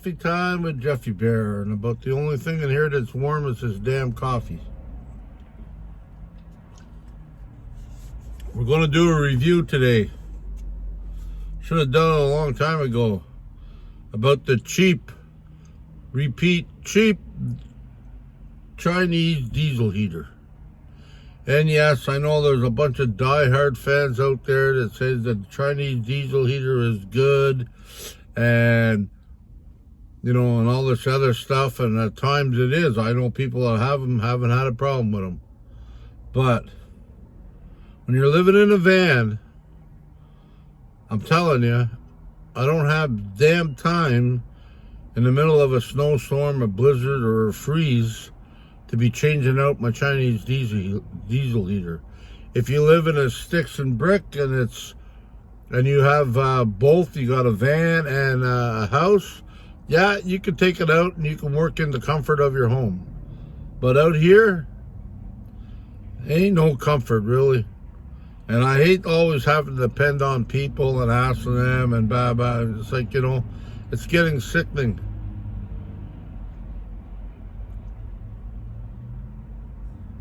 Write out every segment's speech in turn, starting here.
Coffee time with Jeffie Bear, and about the only thing in here that's warm is this damn coffee. We're going to do a review today. Should have done it a long time ago. About the cheap Chinese diesel heater. And yes, I know there's a bunch of diehard fans out there that says that the Chinese diesel heater is good, and and all this other stuff, and at times it is. I know people that have them haven't had a problem with them. But when you're living in a van, I'm telling you, I don't have damn time in the middle of a snowstorm, a blizzard, or a freeze to be changing out my Chinese diesel heater. If you live in a sticks and brick and you have both, you got a van and a house, yeah, you can take it out and you can work in the comfort of your home. But out here, ain't no comfort really. And I hate always having to depend on people and asking them and blah, blah. It's like, it's getting sickening.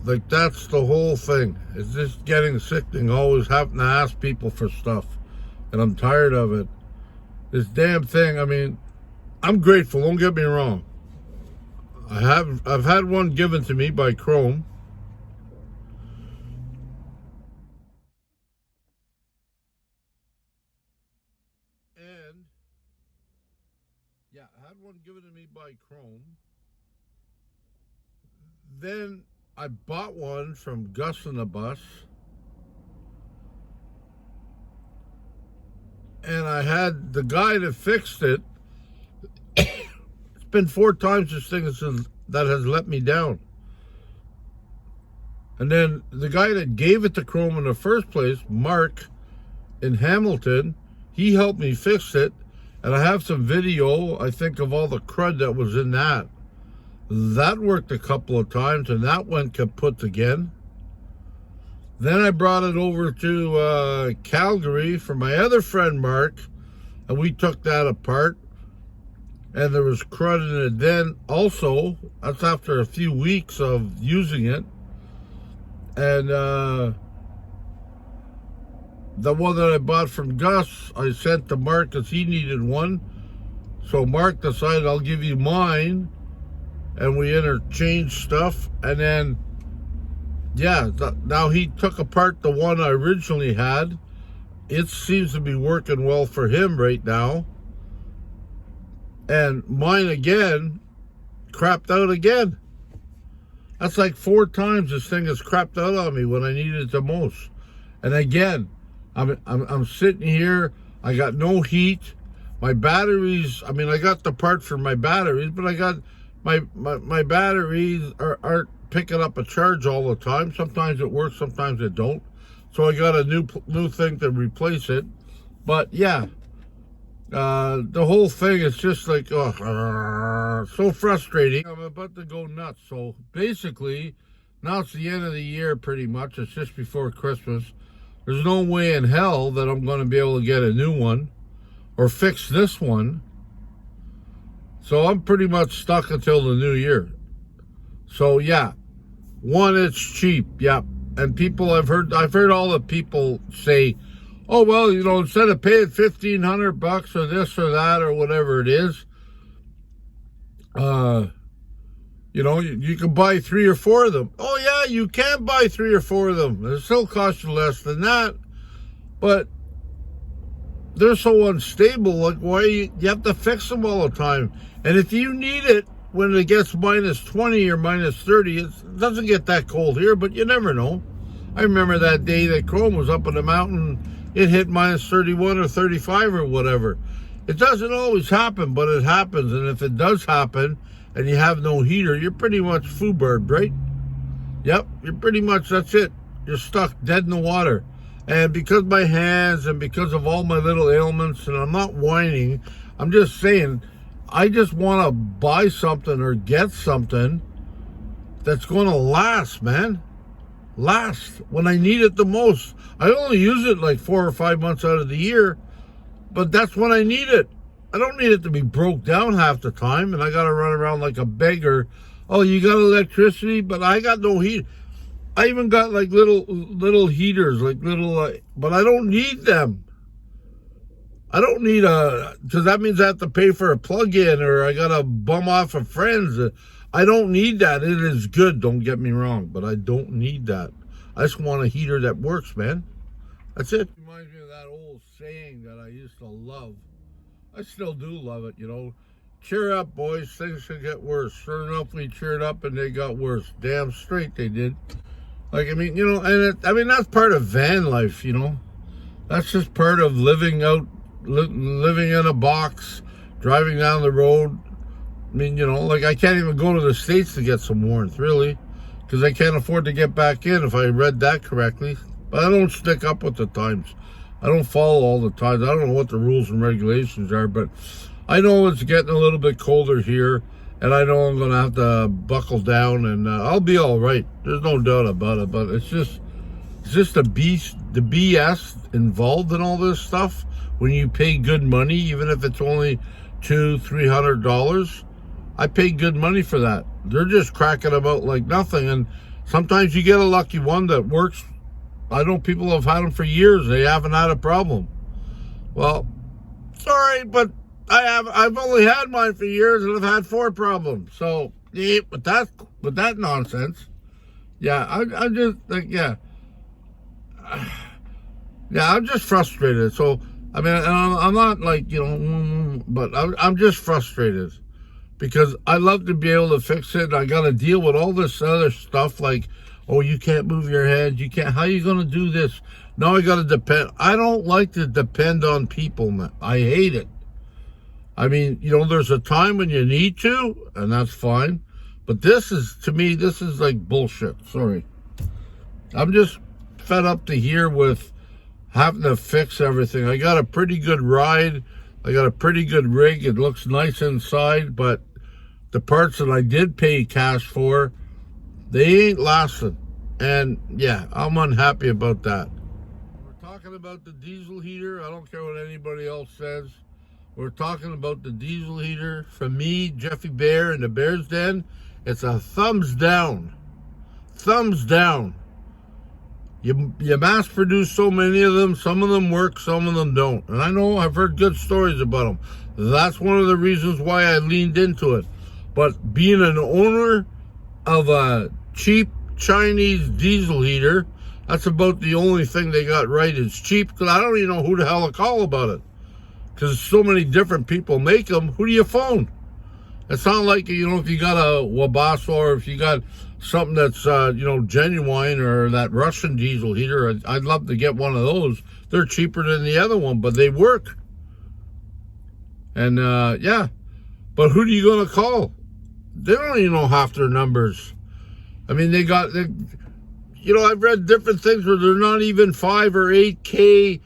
Like, that's the whole thing. It's just getting sickening, always having to ask people for stuff. And I'm tired of it. This damn thing, I mean, I'm grateful, don't get me wrong. I've had one given to me by Chrome. And, yeah, I had one given to me by Chrome. Then I bought one from Gus and the Bus. And I had the guy that fixed it. It's been 4 times this thing that has let me down. And then the guy that gave it to Chrome in the first place, Mark in Hamilton, he helped me fix it. And I have some video, I think, of all the crud that was in that. That worked a couple of times, and that went kaput again. Then I brought it over to Calgary for my other friend, Mark, and we took that apart, and there was crud in it then also. That's after a few weeks of using it. And the one that I bought from Gus, I sent to Mark because he needed one. So Mark decided, I'll give you mine. And we interchanged stuff. And then, yeah, now he took apart the one I originally had. It seems to be working well for him right now. And mine again, crapped out again. That's like 4 times this thing has crapped out on me when I needed it the most. And again, I'm sitting here, I got no heat. My batteries, I mean, I got the part for my batteries, but I got my batteries aren't picking up a charge all the time. Sometimes it works, sometimes it don't. So I got a new thing to replace it. But yeah, the whole thing is just like, so frustrating. I'm about to go nuts. So basically, now it's the end of the year pretty much. It's just before Christmas. There's no way in hell that I'm going to be able to get a new one or fix this one. So I'm pretty much stuck until the new year. So yeah, one, it's cheap, yeah. And people, I've heard all the people say, oh well, instead of paying $1,500 or this or that or whatever it is, you can buy 3 or 4 of them. Oh yeah, you can buy 3 or 4 of them. It still costs you less than that, but they're so unstable. Like, why you have to fix them all the time? And if you need it when it gets minus 20 or minus 30, it doesn't get that cold here, but you never know. I remember that day that Chrome was up in the mountain, it hit minus 31 or 35 or whatever. It doesn't always happen, but it happens. And if it does happen and you have no heater, you're pretty much foobarred, right? Yep, you're pretty much, that's it. You're stuck dead in the water. And because my hands and because of all my little ailments, and I'm not whining, I'm just saying, I just want to buy something or get something that's going to last, man. Last when I need it the most. I only use it like 4 or 5 months out of the year, but that's when I need it. I don't need it to be broke down half the time, and I got to run around like a beggar. Oh, you got electricity, but I got no heat. I even got like little heaters, like little, but I don't need them. I don't need because that means I have to pay for a plug-in, or I got to bum off of friends. I don't need that. It is good, don't get me wrong, but I don't need that. I just want a heater that works, man. That's it. Reminds me of that old saying that I used to love. I still do love it, you know. Cheer up, boys. Things could get worse. Sure enough, we cheered up and they got worse. Damn straight they did. Like, I mean, you know, and that's part of van life, you know. That's just part of living in a box, driving down the road. I mean, you know, like I can't even go to the States to get some warmth, really, because I can't afford to get back in, if I read that correctly. But I don't stick up with the times. I don't follow all the times. I don't know what the rules and regulations are, but I know it's getting a little bit colder here, and I know I'm going to have to buckle down, and I'll be all right. There's no doubt about it, but it's just the BS involved in all this stuff. When you pay good money, even if it's only $200-300, I pay good money for that. They're just cracking about like nothing, and sometimes you get a lucky one that works. I know people have had them for years. They haven't had a problem. Well, sorry, but I've only had mine for years, and I've had 4 problems. So, yeah, with that nonsense, yeah, I'm just like, yeah, I'm just frustrated. So, I mean, I'm not like, you know, but I'm just frustrated because I love to be able to fix it. I got to deal with all this other stuff like, oh, you can't move your head. You can't. How are you going to do this? Now I got to depend. I don't like to depend on people, man. I hate it. I mean, you know, there's a time when you need to, and that's fine. But to me, this is like bullshit. Sorry. I'm just fed up to here with having to fix everything. I got a pretty good ride. I got a pretty good rig. It looks nice inside, but the parts that I did pay cash for, they ain't lasting. And yeah, I'm unhappy about that. We're talking about the diesel heater. I don't care what anybody else says. We're talking about the diesel heater. From me, Jeffie Bear, in the Bear's Den, it's a thumbs down. Thumbs down. You mass produce so many of them. Some of them work, some of them don't. And I know I've heard good stories about them. That's one of the reasons why I leaned into it. But being an owner of a cheap Chinese diesel heater, that's about the only thing they got right is cheap, because I don't even know who the hell to call about it. Because so many different people make them. Who do you phone? It's not like, you know, if you got a Wabasso or if you got something that's, you know, genuine, or that Russian diesel heater, I'd love to get one of those. They're cheaper than the other one, but they work. And, yeah. But who are you going to call? They don't even know half their numbers. I mean, you know, I've read different things where they're not even 5 or 8K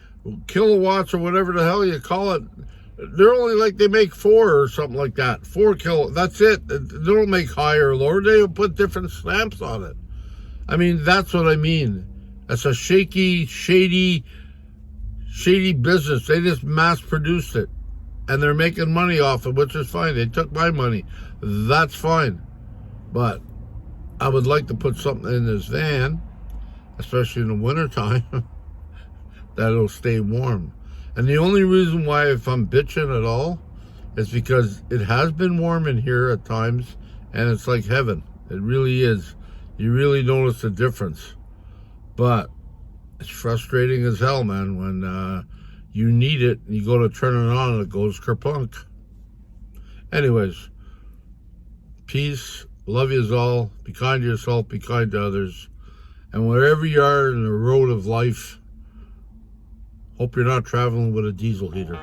kilowatts or whatever the hell you call it. They're only like, they make 4 or something like that. 4 kilo. That's it. They don't make higher or lower. They put different stamps on it. I mean, that's what I mean. That's a shady business. They just mass produced it. And they're making money off it, which is fine. They took my money. That's fine. But I would like to put something in this van, especially in the wintertime, that'll stay warm. And the only reason why, if I'm bitching at all, is because it has been warm in here at times, and it's like heaven. It really is. You really notice the difference. But it's frustrating as hell, man, when you need it, and you go to turn it on, and it goes kerplunk. Anyways, peace. Love yous all. Be kind to yourself. Be kind to others. And wherever you are in the road of life, hope you're not traveling with a diesel heater.